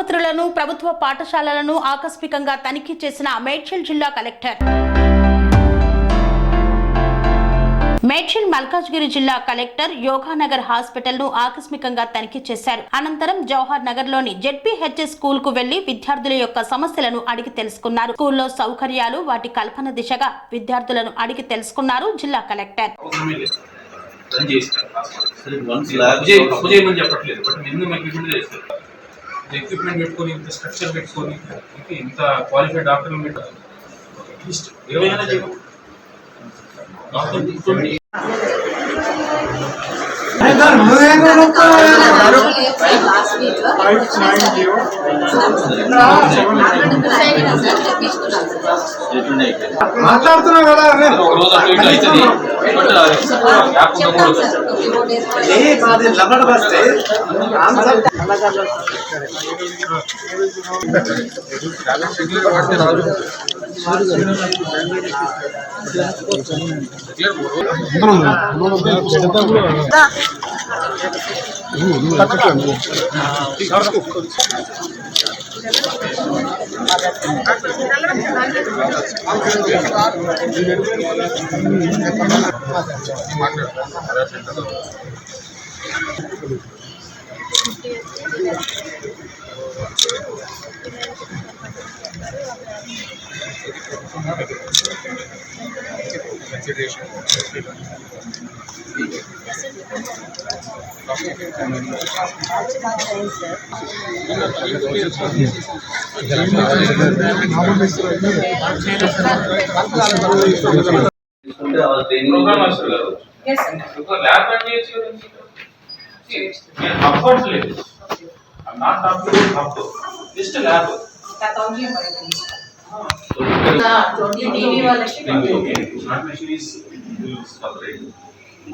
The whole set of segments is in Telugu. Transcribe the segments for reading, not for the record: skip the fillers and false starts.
ఆసుపత్రులను, ప్రభుత్వ పాఠశాలలను ఆకస్మికంగా తనిఖీ చేసిన మేడ్చల్ జిల్లా కలెక్టర్. మేడ్చల్ మల్కాజ్గిరి జిల్లా కలెక్టర్ యోగానగర్ హాస్పిటల్ ను ఆకస్మికంగా తనిఖీ చేశారు. అనంతరం జవహర్ నగర్ లోని జెడ్పీహెచ్ఎస్ స్కూల్ కు వెళ్లి విద్యార్థుల యొక్క సమస్యలను అడిగి తెలుసుకున్నారు. స్కూల్లో సౌకర్యాలు, వాటి కల్పన దిశగా విద్యార్థులను అడిగి తెలుసుకున్నారు జిల్లా కలెక్టర్. ఎక్విప్మెంట్ పెట్టుకొని ఇంత స్ట్రక్చర్ పెట్టుకొని ఇంత క్వాలిఫైడ్ డాక్టర్లు పెట్టాలి. 20 ఏళ్ళ జీవం మాట్లాడుతున్నా కదా రోజు అటు ఇటు అవుతుంది.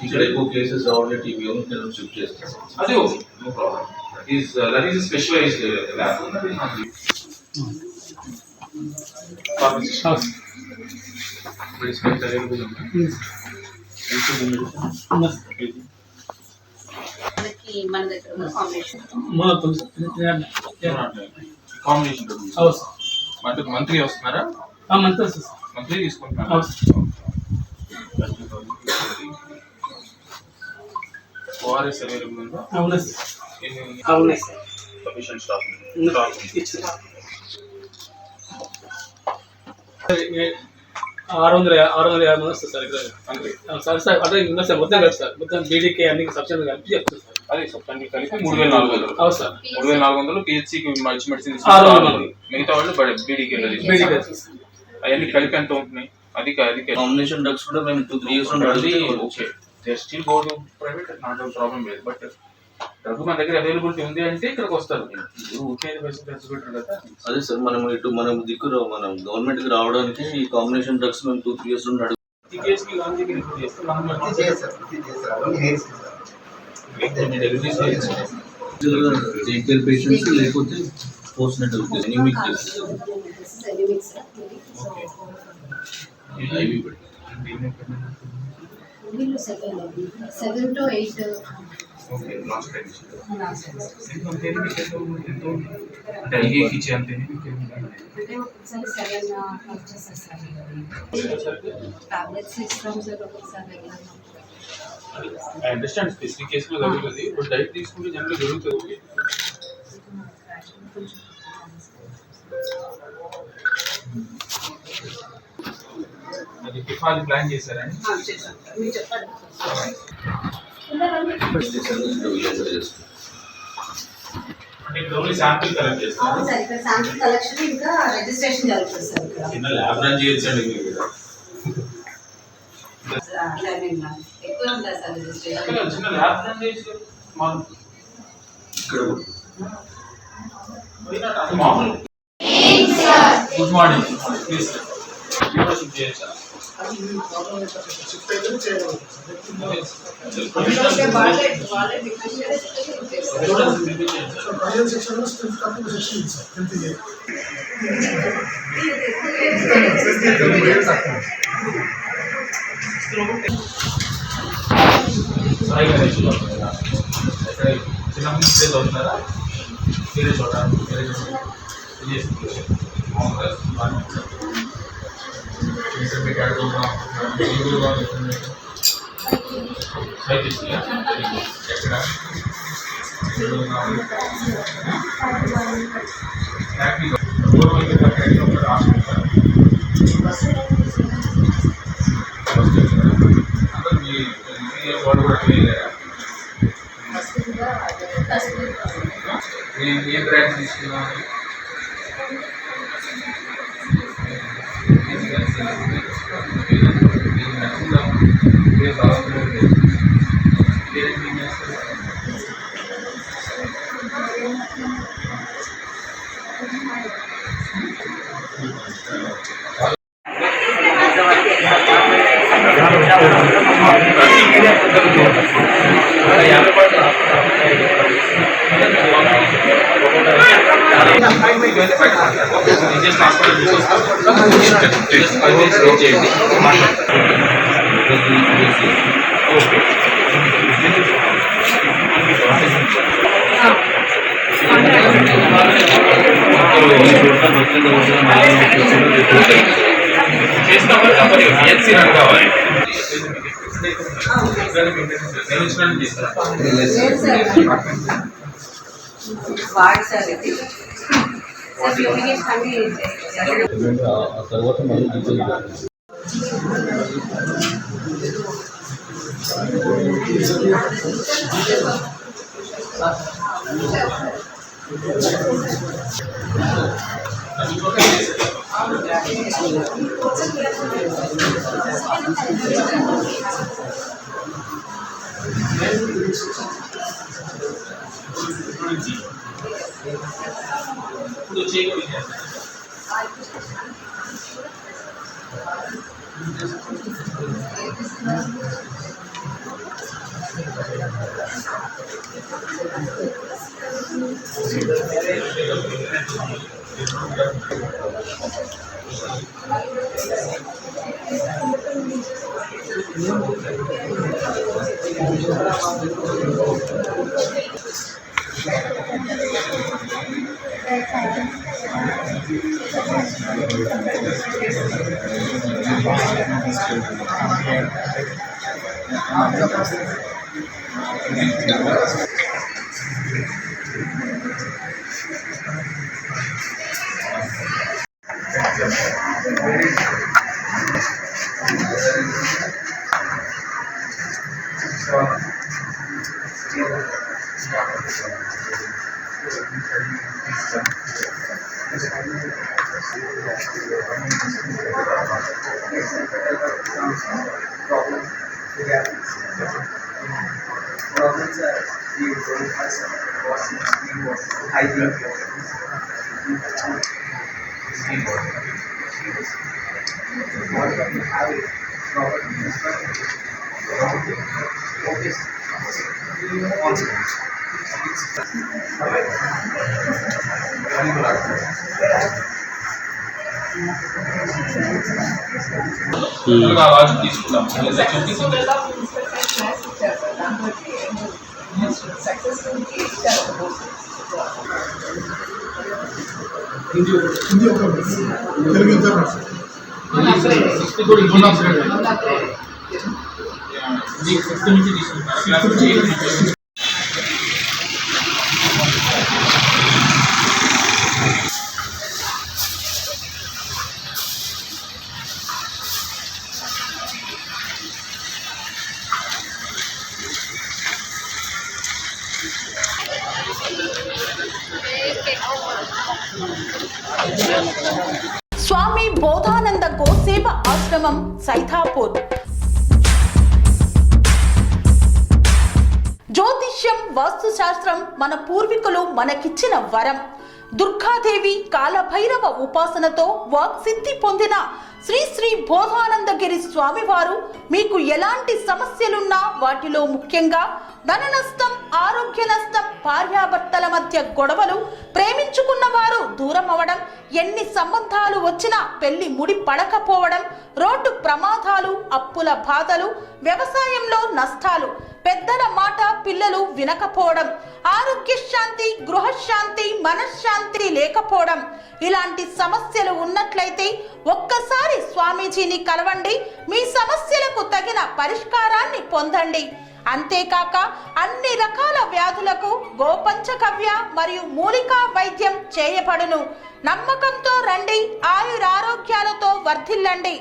ఇక్కడ ఎక్కువ కేసెస్ ఆల్రెడీ టీబీ ఉంది షిఫ్ట్ చేస్తాం. అది okay, no problem. That is specialized lab. మన దగ్గర కాంబినేషన్ మంత్లీ వస్తున్నారా? మంత్లీ తీసుకుంటున్నారా? ఓఆర్ఎస్ అవైలబుల్ ఉందా? అవును సఫిషియెంట్ స్టాక్ 650 మంది వస్తారు సార్ ఇక్కడ. సార్ అంటే ఇంకా సార్ మొత్తం కలిసి సార్ మొత్తం బీడీకే అన్ని సబ్సిడీ కలిపి చెప్తారు సార్. అదే సబ్సిడీ కలిపి 3400. అవును సార్, 3400 పిహెచ్సికి మెడిసిన్ మిగతా వాళ్ళు బీడీకి అవన్నీ కలిపి ఎంత ఉంటుంది? అది కాంబినేషన్ డ్రగ్స్ కూడా మేము 2-3 years నుండి okay, still go to private, not problem లేదు. బట్ డ్రగ్ మన దగ్గర అవైలబిలిటీ ఉంది అంటే ఇక్కడికి వస్తారు. అదే సార్, మనం ఇటు మనం గవర్నమెంట్ కి రావడానికి ఈ కాంబినేషన్ డ్రగ్స్ మేము 2-3 years నుండి పేషెంట్స్ లేకపోతే post natal anaemic I understand specific case లో జరుగుతుంది, బట్ డైట్ తీసుకుంటే జనరల్ జరుగుతుంది. అది కిఫాలి ప్లాన్ చేశారని అంటే శాంపిల్ కలెక్ట్ చేస్తారు. అవును సార్, ఇక్కడ శాంపిల్ కలెక్షన్ ఇంకా రిజిస్ట్రేషన్ జరుగుతుంది సార్. ఇక్కడ చిన్న ల్యాబ్ రన్ చేయొచ్చండి మీరు. ఎక్కువ ఉంటుంది సార్ రిజిస్ట్రేషన్. చిన్న ల్యాబ్ రన్ చేయొచ్చు. మామూలు గుడ్ మార్నింగ్ ప్లీజ్ చేయొచ్చా? చిన్నప్పటి నుంచి అవుతున్నారా? వేరే చోట వేరే వాళ్ళు కూడా ఏ బ్రాండ్ తీసుకున్నాను వాడి సార్ ఇది సార్ ఫ్యూమిగేషన్ అన్ని ఆ తర్వాత మళ్ళీ డీటెయిల్స్ ఇప్పుడు చేయగలిగాను. Problems are the body has washing, clean water, hygiene. What can we have it? Proper आवाज తీసుకుందాం స్వామి బోధానంద గోసేవ ఆశ్రమం సైథాపూర్. జ్యోతిష్యం, వాస్తుశాస్త్రం మన పూర్వీకులు మనకిచ్చిన వరం. దుర్గాదేవి, కాలభైరవ ఉపాసనతో వాక్సిద్ధి పొందిన శ్రీ శ్రీ బోధానందగిరి స్వామివారు మీకు ఎలాంటి సమస్యలున్నా, వాటిలో ముఖ్యంగా ధన నష్టం, ఆరోగ్య నష్టం, భార్యాభర్తల మధ్య గొడవలు, ప్రేమించుకున్న వారు దూరం అవడం, ఎన్ని సంబంధాలు వచ్చినా పెళ్లి ముడి పడకపోవడం, రోడ్డు ప్రమాదాలు, అప్పుల బాధలు, వ్యవసాయంలో నష్టాలు, పెద్దల మాట పిల్లలు వినకపోవడం, ఆరోగ్య శాంతి, గృహశాంతి, మనశ్శాంతి లేకపోవడం, ఇలాంటి సమస్యలు ఉన్నట్లయితే ఒక్కసారి స్వామీజీని కలవండి. మీ సమస్యలకు తగిన పరిష్కారాన్ని పొందండి. అంతేకాక అన్ని రకాల వ్యాధులకు గోపంచగవ్య మరియు మూలికా వైద్యం చేయబడును. నమ్మకంతో రండి, ఆయురారోగ్యాలతో వర్ధిల్లండి.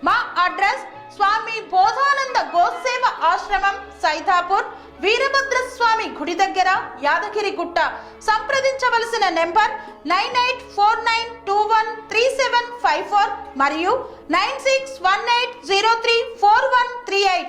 మా అడ్రస్ స్వామి బోధానంద గోసేవ ఆశ్రమం, సైదాపూర్, వీరభద్ర స్వామి గుడి దగ్గర, యాదగిరిగుట్ట. సంప్రదించవలసిన నెంబర్ 9849213754 మరియు 9618034138.